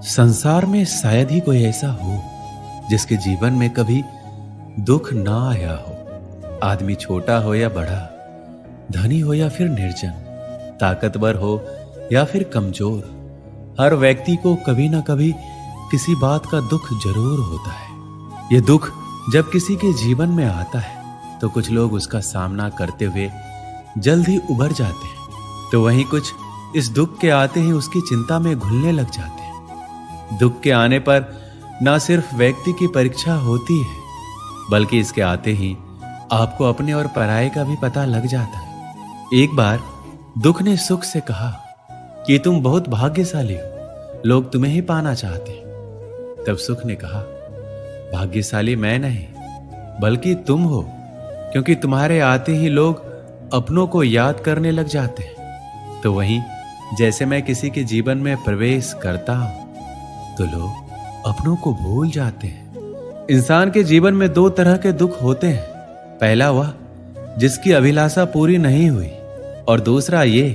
संसार में शायद ही कोई ऐसा हो जिसके जीवन में कभी दुख ना आया हो। आदमी छोटा हो या बड़ा, धनी हो या फिर निर्जन, ताकतवर हो या फिर कमजोर, हर व्यक्ति को कभी ना कभी किसी बात का दुख जरूर होता है। यह दुख जब किसी के जीवन में आता है तो कुछ लोग उसका सामना करते हुए जल्द ही उबर जाते हैं, तो वहीं कुछ इस दुख के आते ही उसकी चिंता में घुलने लग जाते हैं। दुख के आने पर ना सिर्फ व्यक्ति की परीक्षा होती है, बल्कि इसके आते ही आपको अपने और पराये का भी पता लग जाता है। एक बार दुख ने सुख से कहा कि तुम बहुत भाग्यशाली हो, लोग तुम्हें ही पाना चाहते हैं। तब सुख ने कहा, भाग्यशाली मैं नहीं बल्कि तुम हो, क्योंकि तुम्हारे आते ही लोग अपनों को याद करने लग जाते हैं। तो वहीं जैसे मैं किसी के जीवन में प्रवेश करता हूं तो लोग अपनों को भूल जाते हैं। इंसान के जीवन में दो तरह के दुख होते हैं, पहला वह जिसकी अभिलाषा पूरी नहीं हुई, और दूसरा ये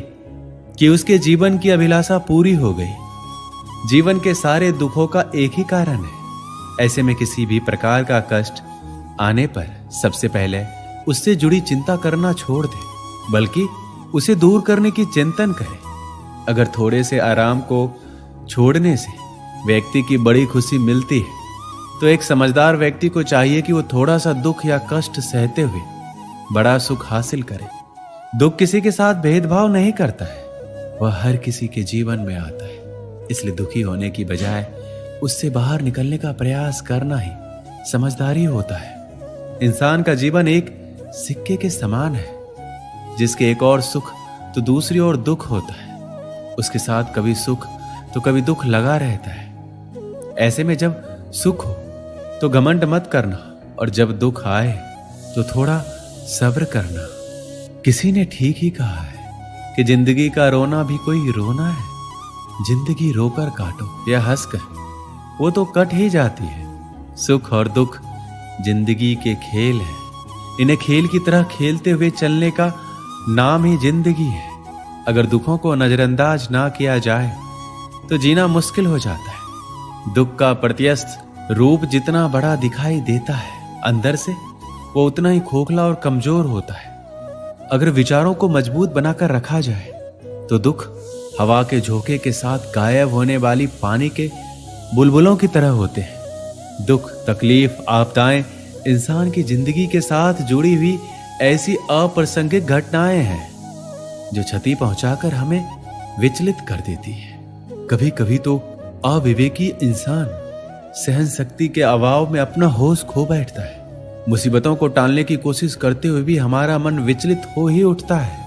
कि उसके जीवन की अभिलाषा पूरी हो गई। जीवन के सारे दुखों का एक ही कारण है। ऐसे में किसी भी प्रकार का कष्ट आने पर सबसे पहले उससे जुड़ी चिंता करना छोड़ दे, बल्कि उसे दूर करने की चिंतन करे। अगर थोड़े से आराम को छोड़ने से व्यक्ति की बड़ी खुशी मिलती है, तो एक समझदार व्यक्ति को चाहिए कि वो थोड़ा सा दुख या कष्ट सहते हुए बड़ा सुख हासिल करे। दुख किसी के साथ भेदभाव नहीं करता है, वह हर किसी के जीवन में आता है। इसलिए दुखी होने की बजाय उससे बाहर निकलने का प्रयास करना ही समझदारी होता है। इंसान का जीवन एक सिक्के के समान है, जिसके एक और सुख तो दूसरी ओर दुख होता है। उसके साथ कभी सुख तो कभी दुख लगा रहता है। ऐसे में जब सुख हो तो घमंड मत करना, और जब दुख आए तो थोड़ा सब्र करना। किसी ने ठीक ही कहा है कि जिंदगी का रोना भी कोई रोना है। जिंदगी रोकर काटो या हंसकर, वो तो कट ही जाती है। सुख और दुख जिंदगी के खेल है। इन्हें खेल की तरह खेलते हुए चलने का नाम ही जिंदगी है। अगर दुखों को नजरअंदाज ना किया जाए तो जीना मुश्किल हो जाता है। दुख का प्रत्यस्थ रूप जितना बड़ा दिखाई देता है, अंदर से वो उतना ही खोखला और कमजोर होता है। अगर विचारों को मजबूत बनाकर रखा जाए तो दुख हवा के झोंके के साथ गायब होने वाली पानी के बुलबुलों की तरह होते हैं। दुख, तकलीफ, आपदाएं इंसान की जिंदगी के साथ जुड़ी हुई ऐसी अप्रासंगिक घटनाएं हैं जो क्षति पहुंचाकर हमें विचलित कर देती है। कभी कभी तो अविवेकी इंसान सहन शक्ति के अभाव में अपना होश खो बैठता है। मुसीबतों को टालने की कोशिश करते हुए भी हमारा मन विचलित हो ही उठता है।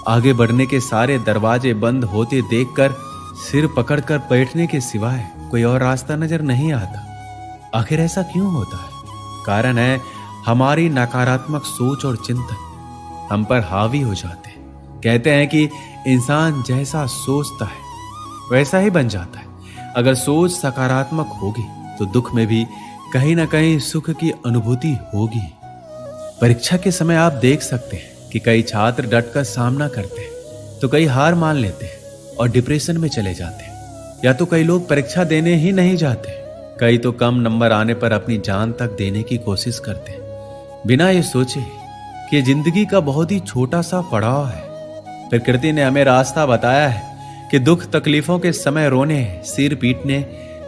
आगे बढ़ने के सारे दरवाजे बंद होते देखकर सिर पकड़कर बैठने के सिवाय कोई और रास्ता नजर नहीं आता। आखिर ऐसा क्यों होता है? कारण है हमारी नकारात्मक सोच और चिंतन हम पर हावी हो जाते हैं। कहते हैं कि इंसान जैसा सोचता है वैसा ही बन जाता है। अगर सोच सकारात्मक होगी तो दुख में भी कहीं ना कहीं सुख की अनुभूति होगी। परीक्षा के समय आप देख सकते हैं कि कई छात्र डटकर सामना करते हैं, तो कई हार मान लेते हैं और डिप्रेशन में चले जाते हैं। या तो कई लोग परीक्षा देने ही नहीं जाते, कई तो कम नंबर आने पर अपनी जान तक देने की कोशिश करते हैं, बिना ये सोचे कि जिंदगी का बहुत ही छोटा सा पड़ाव है। प्रकृति ने हमें रास्ता बताया है कि दुख तकलीफों के समय रोने, सिर पीटने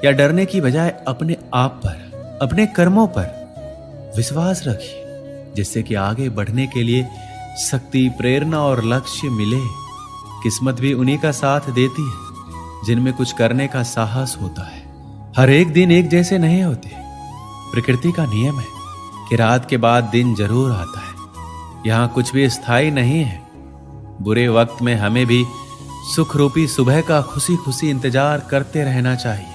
या डरने की बजाय अपने आप पर, अपने कर्मों पर विश्वास रखिए, जिससे कि आगे बढ़ने के लिए शक्ति, प्रेरणा और लक्ष्य मिले। किस्मत भी उन्हीं का साथ देती है जिनमें कुछ करने का साहस होता है। हर एक दिन एक जैसे नहीं होते। प्रकृति का नियम है कि रात के बाद दिन जरूर आता है। यहां कुछ भी स्थायी नहीं है। बुरे वक्त में हमें भी सुख रूपी सुबह का खुशी खुशी इंतजार करते रहना चाहिए,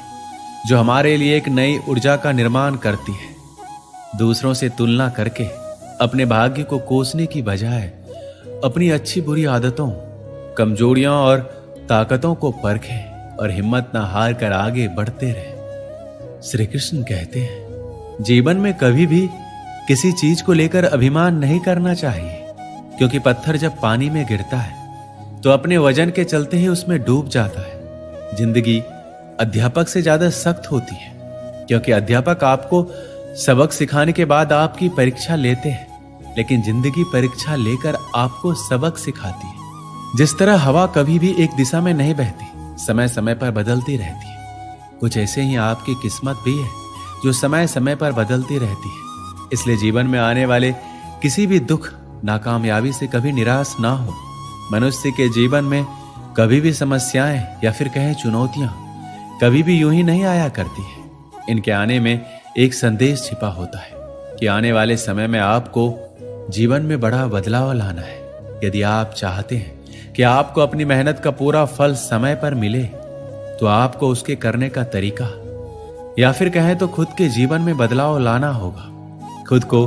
जो हमारे लिए एक नई ऊर्जा का निर्माण करती है। दूसरों से तुलना करके अपने भाग्य को कोसने की बजाय अपनी अच्छी बुरी आदतों, कमजोरियों और ताकतों को परखें और हिम्मत न हार कर आगे बढ़ते रहें। श्री कृष्ण कहते हैं, जीवन में कभी भी किसी चीज को लेकर अभिमान नहीं करना चाहिए, क्योंकि पत्थर जब पानी में गिरता है तो अपने वजन के चलते ही उसमें डूब जाता है। जिंदगी अध्यापक से ज्यादा सख्त होती है, क्योंकि अध्यापक आपको सबक सिखाने के बाद आपकी परीक्षा लेते हैं, लेकिन जिंदगी परीक्षा लेकर आपको सबक सिखाती है। जिस तरह हवा कभी भी एक दिशा में नहीं बहती, समय समय पर बदलती रहती है, कुछ ऐसे ही आपकी किस्मत भी है जो समय समय पर बदलती रहती है। इसलिए जीवन में आने वाले किसी भी दुख, नाकामयाबी से कभी निराश ना हो। मनुष्य के जीवन में कभी भी समस्याएं या फिर कहें चुनौतियां कभी भी यूं ही नहीं आया करती है। इनके आने में एक संदेश छिपा होता है कि आने वाले समय में आपको जीवन में बड़ा बदलाव लाना है। यदि आप चाहते हैं कि आपको अपनी मेहनत का पूरा फल समय पर मिले, तो आपको उसके करने का तरीका या फिर कहें तो खुद के जीवन में बदलाव लाना होगा। खुद को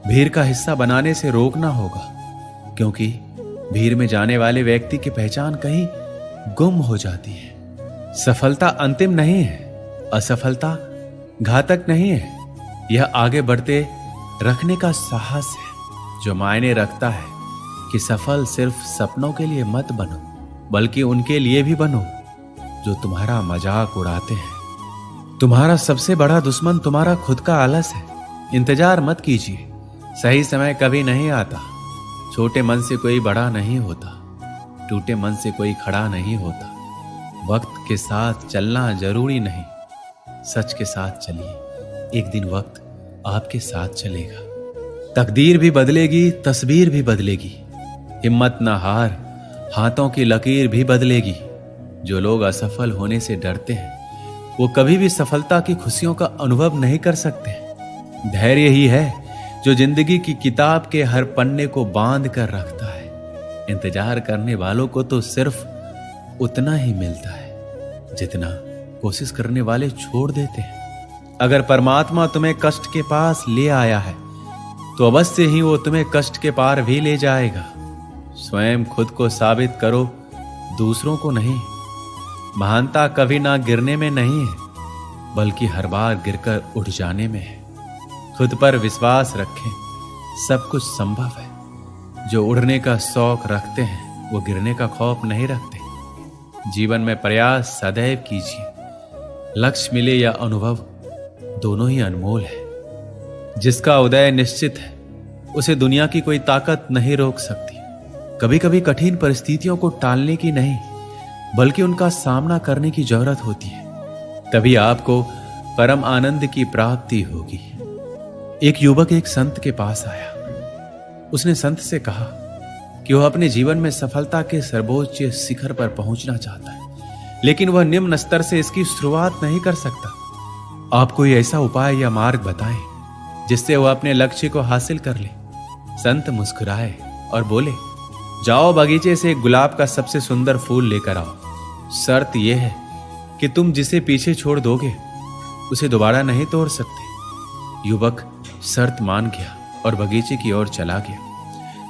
भीड़ का हिस्सा बनाने से रोकना होगा, क्योंकि भीड़ में जाने वाले व्यक्ति की पहचान कहीं गुम हो जाती है। सफलता अंतिम नहीं है, असफलता घातक नहीं है। यह आगे बढ़ते रखने का साहस है जो मायने रखता है कि सफल सिर्फ सपनों के लिए मत बनो, बल्कि उनके लिए भी बनो जो तुम्हारा मजाक उड़ाते हैं। तुम्हारा सबसे बड़ा दुश्मन तुम्हारा खुद का आलस है। इंतजार मत कीजिए, सही समय कभी नहीं आता। छोटे मन से कोई बड़ा नहीं होता, टूटे मन से कोई खड़ा नहीं होता। वक्त के साथ चलना जरूरी नहीं, सच के साथ चलिए, एक दिन वक्त आपके साथ चलेगा। तकदीर भी बदलेगी, तस्वीर भी बदलेगी। हिम्मत ना हार, हाथों की लकीर भी बदलेगी। जो लोग असफल होने से डरते हैं, वो कभी भी सफलता की खुशियों का अनुभव नहीं कर सकते। धैर्य ही है जो जिंदगी की किताब के हर पन्ने को बांध कर रखता है। इंतजार करने वालों को तो सिर्फ उतना ही मिलता है जितना कोशिश करने वाले छोड़ देते हैं। अगर परमात्मा तुम्हें कष्ट के पास ले आया है, तो अवश्य ही वो तुम्हें कष्ट के पार भी ले जाएगा। स्वयं खुद को साबित करो, दूसरों को नहीं। महानता कभी ना गिरने में नहीं है, बल्कि हर बार गिरकर उठ जाने में है। खुद पर विश्वास रखें, सब कुछ संभव है। जो उड़ने का शौक रखते हैं, वो गिरने का खौफ नहीं रखते। जीवन में प्रयास सदैव कीजिए। लक्ष्य मिले या अनुभव, दोनों ही अनमोल है। जिसका उदय निश्चित है, उसे दुनिया की कोई ताकत नहीं रोक सकती। कभी कभी कठिन परिस्थितियों को टालने की नहीं, बल्कि उनका सामना करने की जरूरत होती है। तभी आपको परम आनंद की प्राप्ति होगी। एक युवक एक संत के पास आया। उसने संत से कहा कि वह अपने जीवन में सफलता के सर्वोच्च शिखर पर पहुंचना चाहता है, लेकिन वह निम्न स्तर से इसकी शुरुआत नहीं कर सकता। आप कोई ऐसा उपाय या मार्ग बताएं जिससे वह अपने लक्ष्य को हासिल कर ले। संत मुस्कुराए और बोले, जाओ बगीचे से एक गुलाब का सबसे सुंदर फूल लेकर आओ। शर्त यह है कि तुम जिसे पीछे छोड़ दोगे, उसे दोबारा नहीं तोड़ सकते। युवक शर्त मान गया और बगीचे की ओर चला गया।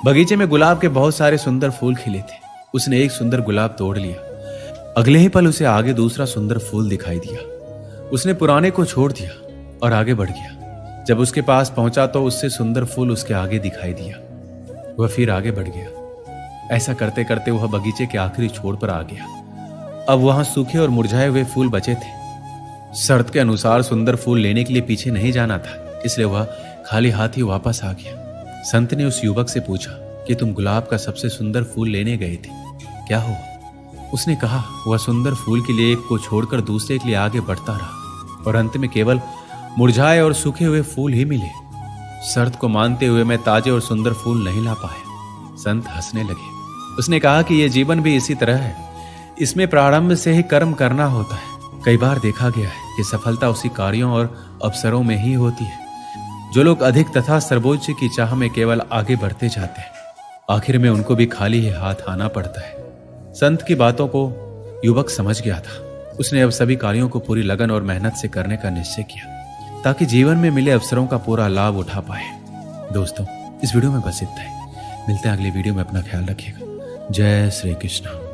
बगीचे में गुलाब के बहुत सारे सुंदर फूल खिले थे। उसने एक सुंदर गुलाब तोड़ लिया। अगले ही पल उसे आगे दूसरा सुंदर फूल दिखाई दिया। उसने पुराने को छोड़ दिया और आगे बढ़ गया। जब उसके पास पहुंचा तो उससे सुंदर फूल उसके आगे दिखाई दिया। वह फिर आगे बढ़ गया। ऐसा करते करते वह बगीचे के आखिरी छोर पर आ गया। अब वहां सूखे और मुरझाए हुए फूल बचे थे। शर्त के अनुसार सुंदर फूल लेने के लिए पीछे नहीं जाना था, इसलिए वह खाली हाथ ही वापस आ गया। संत ने उस युवक से पूछा कि तुम गुलाब का सबसे सुंदर फूल लेने गए थे, क्या हुआ? उसने कहा, वह सुंदर फूल के लिए एक को छोड़कर दूसरे के लिए आगे बढ़ता रहा और अंत में केवल मुरझाए और सूखे हुए फूल ही मिले। शर्त को मानते हुए मैं ताजे और सुंदर फूल नहीं ला पाया। संत हंसने लगे। उसने कहा कि यह जीवन भी इसी तरह है। इसमें प्रारंभ से ही कर्म करना होता है। कई बार देखा गया है कि सफलता उसी कार्यों और अवसरों में ही होती है। जो लोग अधिक तथा सर्वोच्च की चाह में केवल आगे बढ़ते जाते हैं, आखिर में उनको भी खाली ही हाथ आना पड़ता है। संत की बातों को युवक समझ गया था। उसने अब सभी कार्यों को पूरी लगन और मेहनत से करने का निश्चय किया, ताकि जीवन में मिले अवसरों का पूरा लाभ उठा पाए। दोस्तों, इस वीडियो में बस इतना ही। मिलते हैं अगली वीडियो में। अपना ख्याल रखिएगा। जय श्री कृष्ण।